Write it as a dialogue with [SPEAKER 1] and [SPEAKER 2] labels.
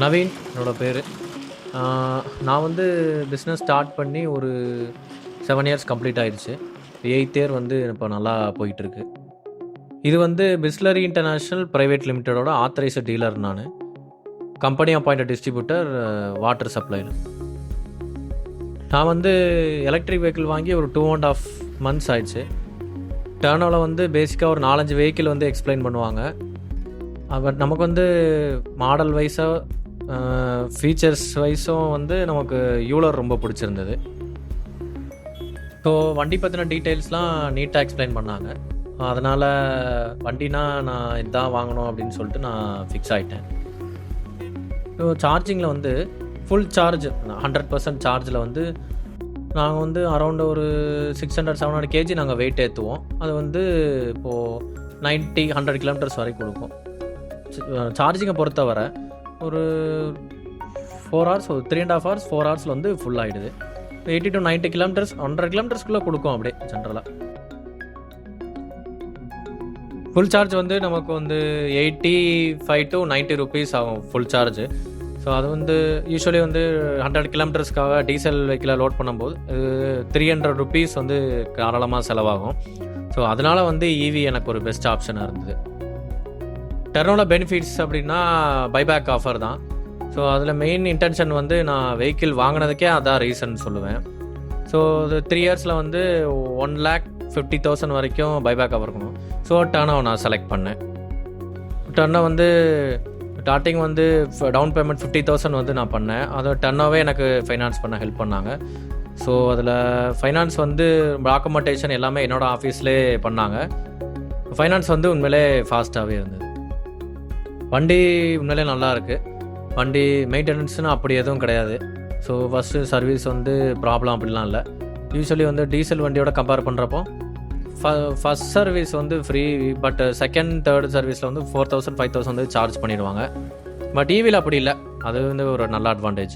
[SPEAKER 1] நவீன் என்னோட பேர். நான் வந்து பிஸ்னஸ் ஸ்டார்ட் பண்ணி ஒரு 7 இயர்ஸ் கம்ப்ளீட் ஆயிடுச்சு. 8th இயர் வந்து இப்போ நல்லா போயிட்டுருக்கு. இது வந்து பிஸ்லரி இன்டர்நேஷ்னல் பிரைவேட் லிமிட்டடோட ஆத்தரைஸ்டு டீலர் நான். கம்பெனி அப்பாயிண்டட் டிஸ்ட்ரிபியூட்டர் வாட்டர் சப்ளைல. நான் வந்து எலக்ட்ரிக் வெஹிக்கிள் வாங்கி ஒரு 2.5 months ஆயிடுச்சு. டர்னோவில் வந்து பேசிக்காக ஒரு 4-5 வெஹிக்கிள் வந்து எக்ஸ்பிளைன் பண்ணுவாங்க. பட் நமக்கு வந்து மாடல் வைஸாக ஃபீச்சர்ஸ் வைஸும் வந்து நமக்கு யூலர் ரொம்ப பிடிச்சிருந்தது. ஸோ வண்டி பற்றின டீட்டெயில்ஸ்லாம் நீட்டாக எக்ஸ்பிளைன் பண்ணாங்க. அதனால் வண்டினா நான் இதுதான் வாங்கணும் அப்படின்னு சொல்லிட்டு நான் ஃபிக்ஸ் ஆகிட்டேன். ஸோ சார்ஜிங்கில் வந்து ஃபுல் சார்ஜ் 100% சார்ஜில் வந்து நாங்கள் வந்து அரௌண்ட் ஒரு 600-700 kg நாங்கள் வெயிட் ஏற்றுவோம். அது வந்து இப்போது 90-100 kilometers வரைக்கும் கொடுக்கும். சார்ஜிங்கை பொறுத்தவரை ஒரு 4 hours, ஒரு 3.5 hours 4 hours வந்து ஃபுல் ஆகிடுது. 80-90 kilometers 100 kilometersக்குள்ளே கொடுக்கும் அப்படியே ஜென்ரலாக. ஃபுல் சார்ஜ் வந்து நமக்கு வந்து 85-90 rupees ஆகும் ஃபுல் சார்ஜு. ஸோ அது வந்து யூஸ்வலி வந்து 100 kilometersக்காக டீசல் வெஹிக்கிளை லோட் பண்ணும்போது 300 rupees வந்து தாராளமாக செலவாகும். ஸோ அதனால் வந்து ஈவி எனக்கு ஒரு பெஸ்ட் ஆப்ஷனாக இருந்தது. டர்னோட பெனிஃபிட்ஸ் அப்படின்னா பைபேக் ஆஃபர் தான். ஸோ அதில் மெயின் இன்டென்ஷன் வந்து நான் வெஹிக்கிள் வாங்கினதுக்கே அதான் ரீசன் சொல்லுவேன். ஸோ அது 3 yearsல வந்து 1,50,000 வரைக்கும் பைபேக் ஆஃபர் இருக்கணும். ஸோ டர்னோ நான் செலக்ட் பண்ணேன். டர்னோ வந்து ஸ்டார்டிங் வந்து டவுன் பேமெண்ட் 50,000 வந்து நான் பண்ணேன். அதை டர்னோவே எனக்கு ஃபைனான்ஸ் பண்ண ஹெல்ப் பண்ணாங்க. ஸோ அதில் ஃபைனான்ஸ் வந்து டாக்குமெண்டேஷன் எல்லாமே என்னோடய ஆஃபீஸ்லேயே பண்ணாங்க. ஃபைனான்ஸ் வந்து உண்மையிலே ஃபாஸ்ட்டாகவே இருந்தது. வண்டி உண்மையிலே நல்லா இருக்குது. வண்டி மெயின்டெனன்ஸ்னால் அப்படி எதுவும் கிடையாது. ஸோ ஃபஸ்ட்டு சர்வீஸ் வந்து ப்ராப்ளம் அப்படிலாம் இல்லை. யூஸ்வலி வந்து டீசல் வண்டியோட கம்பேர் பண்ணுறப்போ ஃபஸ்ட் சர்வீஸ் வந்து ஃப்ரீ. பட் செகண்ட் தேர்ட் சர்வீஸில் வந்து 4,000-5,000 வந்து சார்ஜ் பண்ணிடுவாங்க. பட் ஈவியில் அப்படி இல்லை. அது வந்து ஒரு நல்ல அட்வான்டேஜ்.